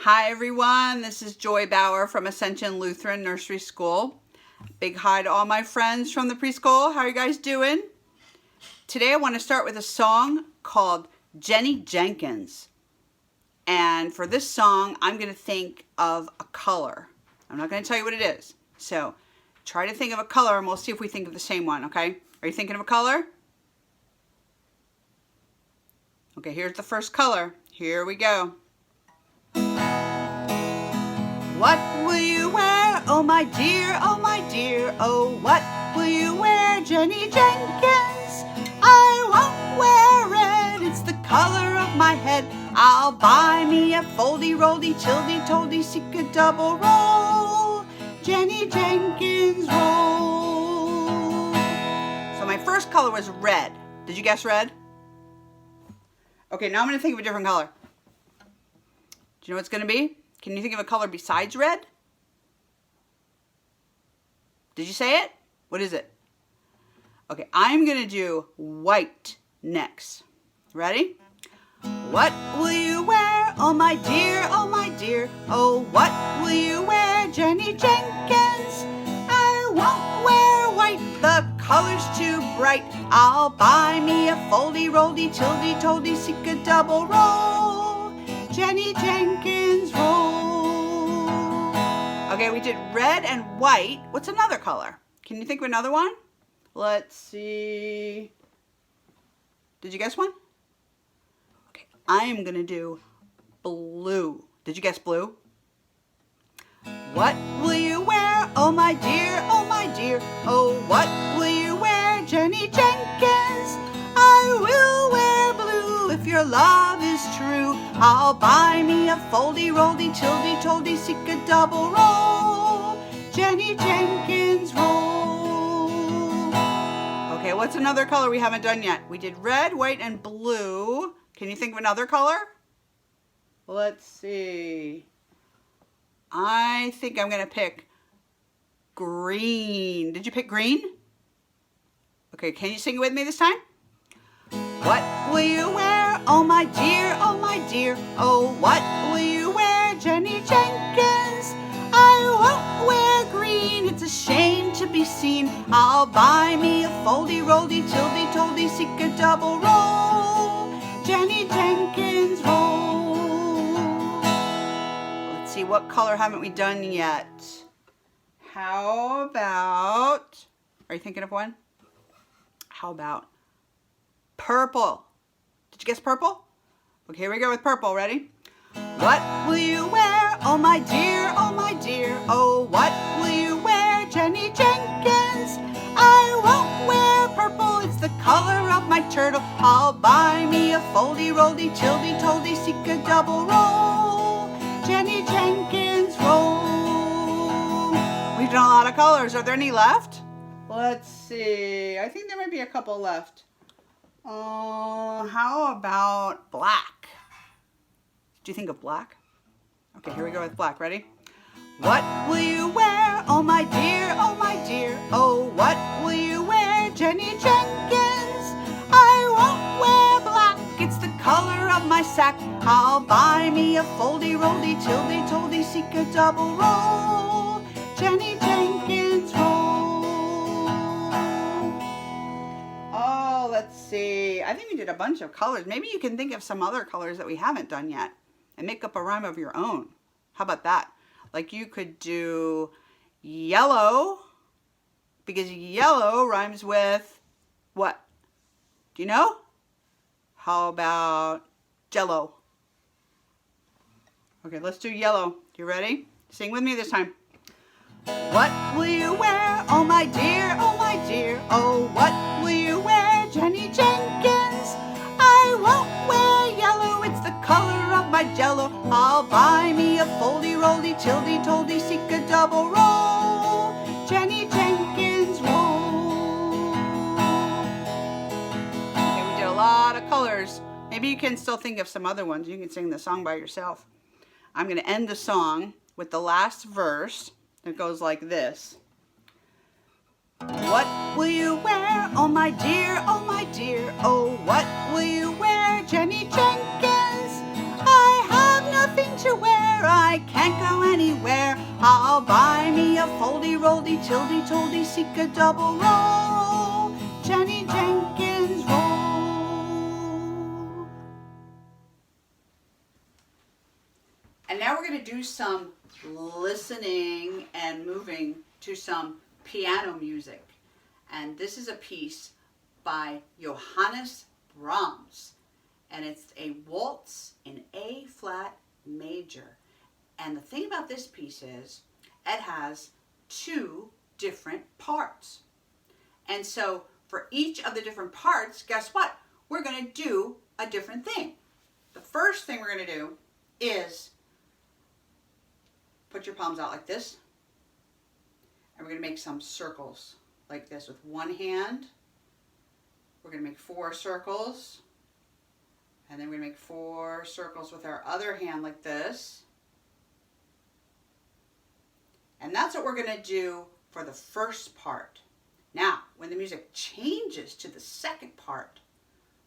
Hi everyone, this is Joy Bauer from Ascension Lutheran Nursery School. Big hi to all my friends from the preschool. How are you guys doing? Today I want to start with a song called Jenny Jenkins. And for this song, I'm going to think of a color. I'm not going to tell you what it is. So try to think of a color and we'll see if we think of the same one, okay? Are you thinking of a color? Okay, here's the first color. Here we go. What will you wear, oh my dear, oh my dear, oh what will you wear, Jenny Jenkins? I won't wear red, it's the color of my head. I'll buy me a foldy-roldy, tildy-toldy, sika double roll, Jenny Jenkins roll. So my first color was red. Did you guess red? Okay, now I'm going to think of a different color. Do you know what it's going to be? Can you think of a color besides red? Did you say it? What is it? Okay, I'm going to do white next. Ready? What will you wear, oh my dear, oh my dear, oh what will you wear, Jenny Jenkins? I won't wear white, the color's too bright. I'll buy me a foldy-roldy, tildy-toldy, sika double roll, Jenny Jenkins roll. Okay, we did red and white. What's another color? Can you think of another one? Let's see. Did you guess one? Okay, I'm gonna do blue. Did you guess blue? What will you wear, oh my dear, oh my dear, oh what will you wear, Jenny Jenkins? I will wear blue if your love is true. I'll buy me a foldy-roldy, tildy-toldy, sika double roll, Jenny Jenkins roll. Okay, what's another color we haven't done yet? We did red, white, and blue. Can you think of another color? Let's see. I think I'm going to pick green. Did you pick green? Okay, can you sing it with me this time? What will you wear, oh my dear, oh my dear, oh what will you wear, Jenny Jenkins? I won't wear green, it's a shame to be seen. I'll buy me a foldy-roldy, tildy-toldy, sika double roll, Jenny Jenkins roll. Let's see, what color haven't we done yet? How about, are you thinking of one? How about purple? Did you guess purple? Okay, here we go with purple. Ready? What will you wear, oh my dear, oh my dear, oh what will you wear, Jenny Jenkins? I won't wear purple, it's the color of my turtle. I'll buy me a foldy-roldy, tildy-toldy, sika double roll, Jenny Jenkins roll. We've done a lot of colors. Are there any left? Let's see. I think there might be a couple left. How about black? Do you think of black? Okay, here we go with black. Ready? What will you wear, oh my dear, oh my dear, oh what will you wear, Jenny Jenkins? I won't wear black, it's the color of my sack. I'll buy me a foldy-roldy, tildy-toldy, sika double roll, Jenny Jenkins roll. Oh, let's see. I think we did a bunch of colors. Maybe you can think of some other colors that we haven't done yet and make up a rhyme of your own. How about that? Like you could do yellow, because yellow rhymes with what? Do you know? How about jello? Okay, let's do yellow. You ready? Sing with me this time. What will you wear, oh my dear, oh my dear, oh what will you wear, Jenny Jenkins? I won't wear yellow, it's the color of my jello. I'll buy me a foldy-roldy, tildy-toldy, sika double roll, Jenny Jenkins roll. Okay, we did a lot of colors. Maybe you can still think of some other ones. You can sing the song by yourself. I'm going to end the song with the last verse. It goes like this. What will you wear, oh my dear, oh my dear, oh what will you wear, Jenny Jenkins? I have nothing to wear, I can't go anywhere. I'll buy me a foldy-roldy, tildy-toldy, seek a double roll. Jenny Jenkins roll. And now we're going to do some listening and moving to some piano music. And this is a piece by Johannes Brahms. And it's a waltz in A flat major. And the thing about this piece is it has 2 different parts. And so for each of the different parts, guess what? We're going to do a different thing. The first thing we're going to do is put your palms out like this. And we're going to make some circles like this with one hand. We're going to make 4 circles. And then we're going to make 4 circles with our other hand like this. And that's what we're going to do for the first part. Now, when the music changes to the second part,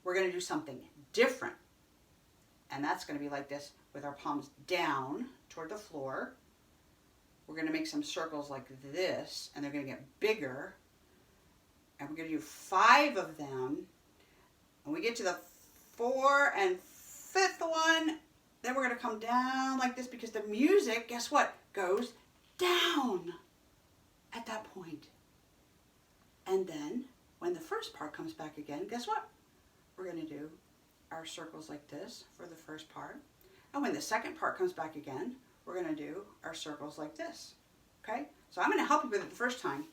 we're going to do something different. And that's going to be like this with our palms down toward the floor. We're going to make some circles like this, and they're going to get bigger. And we're going to do 5 of them. When we get to the 4th and 5th one, then we're going to come down like this because the music, guess what, goes down at that point. And then when the first part comes back again, guess what? We're going to do our circles like this for the first part. And when the second part comes back again, we're going to do our circles like this. Okay? So I'm going to help you with it the first time,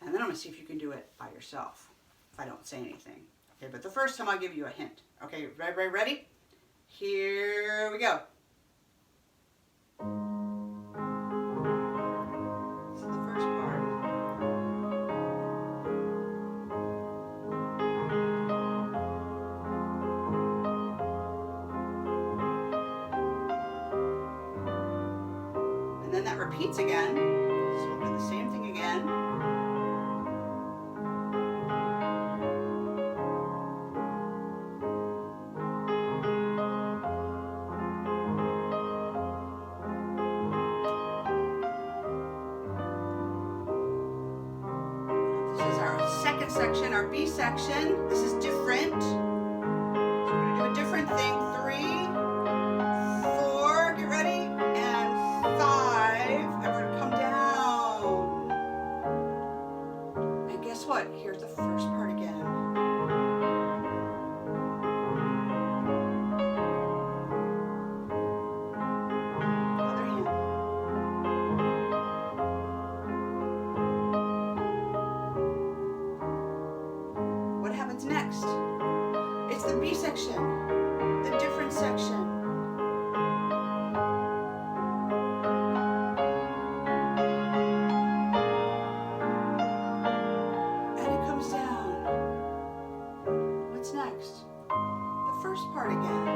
and then I'm going to see if you can do it by yourself if I don't say anything. Okay, but the first time I'll give you a hint. Okay, ready? Here we go. This is the first part. And then that repeats again. So we'll do the same thing again. Section, our B section. This is different. So we're going to do a different thing. 3, 4, get ready, and 5. And we're going to come down. And guess what? Here's the first part again. Other hand. Next, it's the B section, the different section. And it comes down. What's next? The first part again.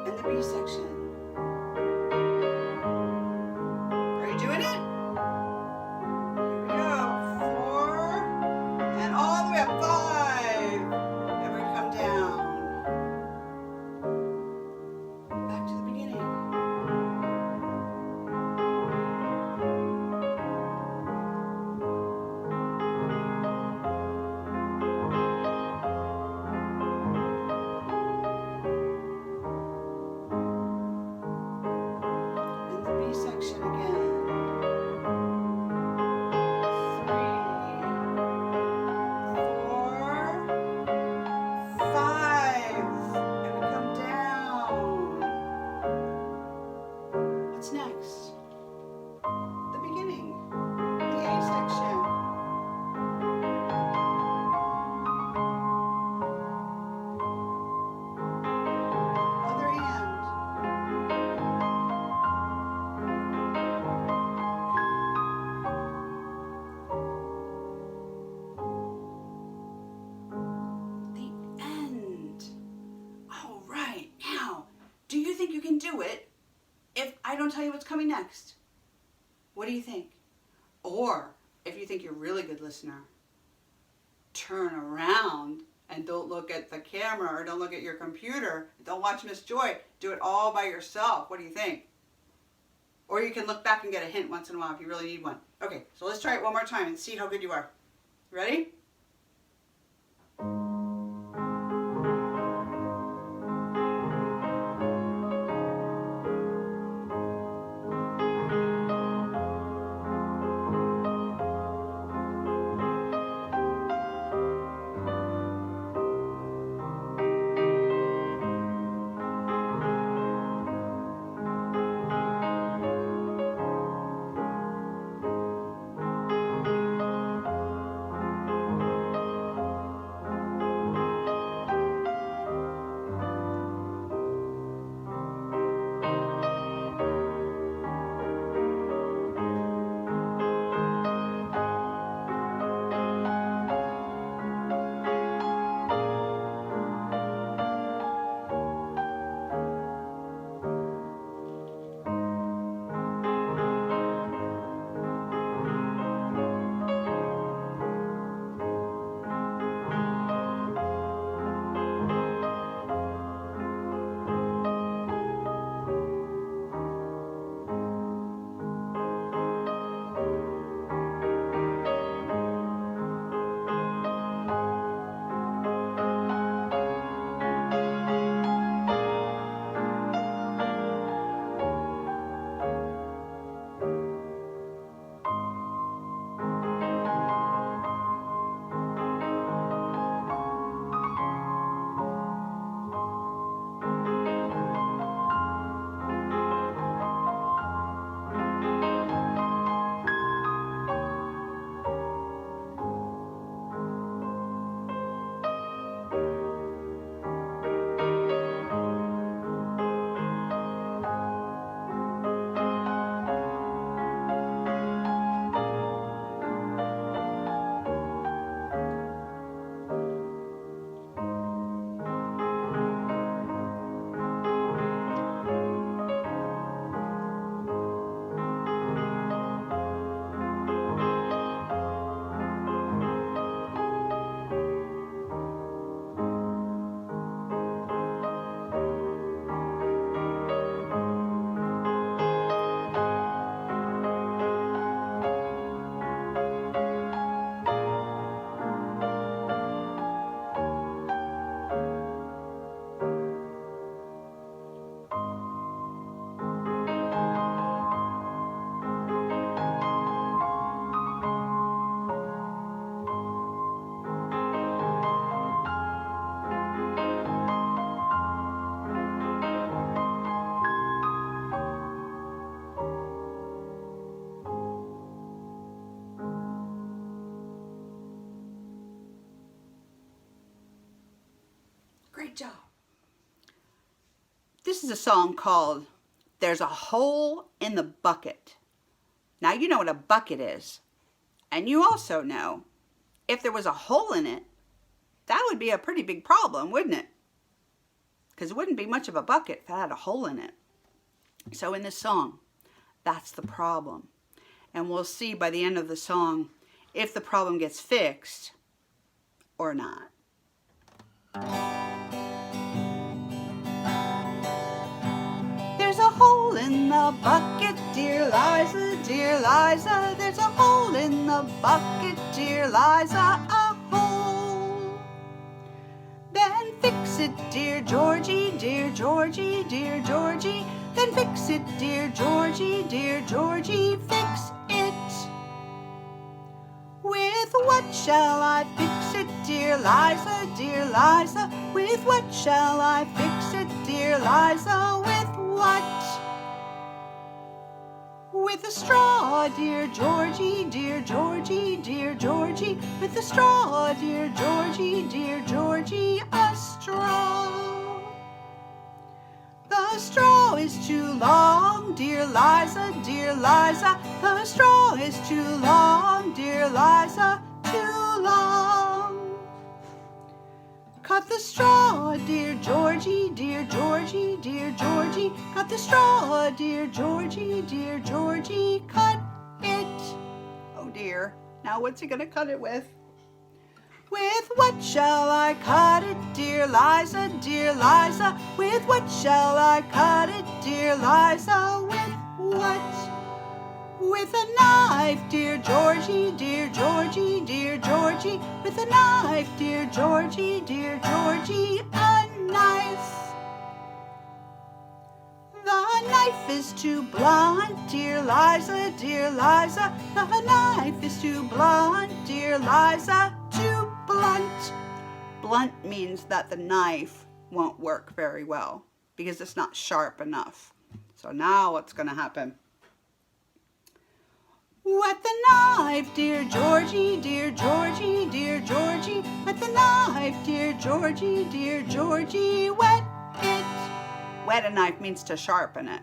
The B section. Are you doing it? Here we go. 4 and all the way up. 5. And we're going to come down. Back to the beginning. do it if I don't tell you what's coming next? What do you think? Or if you think you're a really good listener, turn around and don't look at the camera or don't look at your computer. Don't watch Miss Joy. Do it all by yourself. What do you think? Or you can look back and get a hint once in a while if you really need one. Okay, so let's try it one more time and see how good you are. Ready? Great job. This is a song called There's a Hole in the Bucket. Now you know what a bucket is. And you also know if there was a hole in it, that would be a pretty big problem, wouldn't it? Because it wouldn't be much of a bucket if it had a hole in it. So in this song, that's the problem. And we'll see by the end of the song if the problem gets fixed or not. There's a hole in the bucket, dear Liza, dear Liza. There's a hole in the bucket, dear Liza, a hole. Then fix it, dear Georgie, dear Georgie, dear Georgie. Then fix it, dear Georgie, dear Georgie, fix it. With what shall I fix it, dear Liza, dear Liza? With what shall I fix it, dear Liza? With what? With a straw, dear Georgie, dear Georgie, dear Georgie. With a straw, dear Georgie, dear Georgie, a straw. The straw is too long, dear Liza, dear Liza. The straw is too long, dear Liza, too long. Cut the straw, dear Georgie, dear Georgie, dear Georgie. Got the straw, dear Georgie, cut it. Oh dear, now what's he gonna cut it with? With what shall I cut it, dear Liza, dear Liza? With what shall I cut it, dear Liza? With what? With a knife, dear Georgie, dear Georgie, dear Georgie. With a knife, dear Georgie, a knife. The knife is too blunt, dear Liza, dear Liza. The knife is too blunt, dear Liza, too blunt. Blunt means that the knife won't work very well because it's not sharp enough. So now what's going to happen? Wet the knife, dear Georgie, dear Georgie, dear Georgie. Wet the knife, dear Georgie, wet it. Wet a knife means to sharpen it.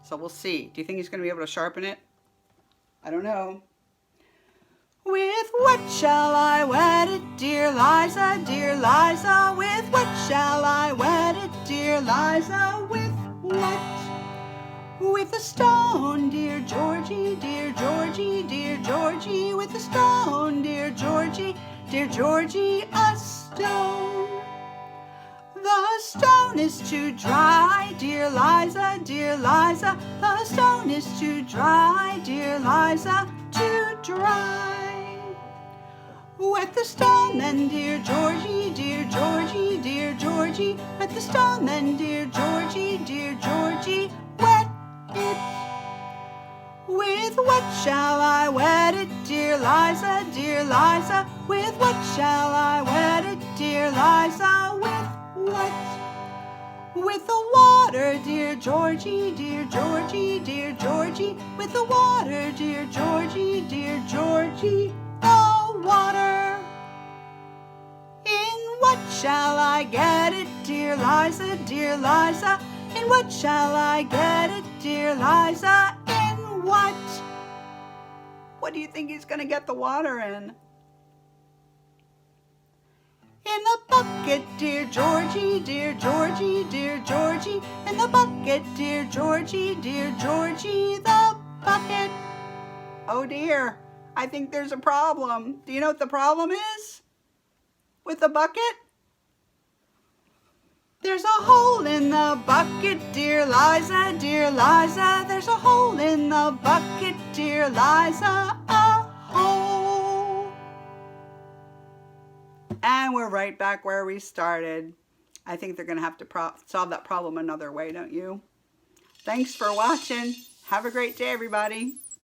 So we'll see. Do you think he's going to be able to sharpen it? I don't know. With what shall I wet it, dear Liza, dear Liza? With what shall I wet it, dear Liza? With what? With a stone, dear Georgie, dear Georgie, dear Georgie. With a stone, dear Georgie, a stone. The stone is too dry, dear Liza, dear Liza. The stone is too dry, dear Liza, too dry. Wet the stone then, dear Georgie, dear Georgie, dear Georgie. Wet the stone then, dear Georgie, wet it. With what shall I wet it, dear Liza, dear Liza? With what shall I wet it, dear Liza? With what? With the water, dear Georgie, dear Georgie, dear Georgie. With the water, dear Georgie, the water. In what shall I get it, dear Liza, dear Liza? In what shall I get it, dear Liza? In what? What do you think he's going to get the water in? In the bucket, dear Georgie, dear Georgie, dear Georgie. In the bucket, dear Georgie, the bucket. Oh dear, I think there's a problem. Do you know what the problem is with the bucket? There's a hole in the bucket, dear Liza, dear Liza. There's a hole in the bucket, dear Liza, a hole. And we're right back where we started. I think they're going to have to solve that problem another way, don't you? Thanks for watching. Have a great day, everybody.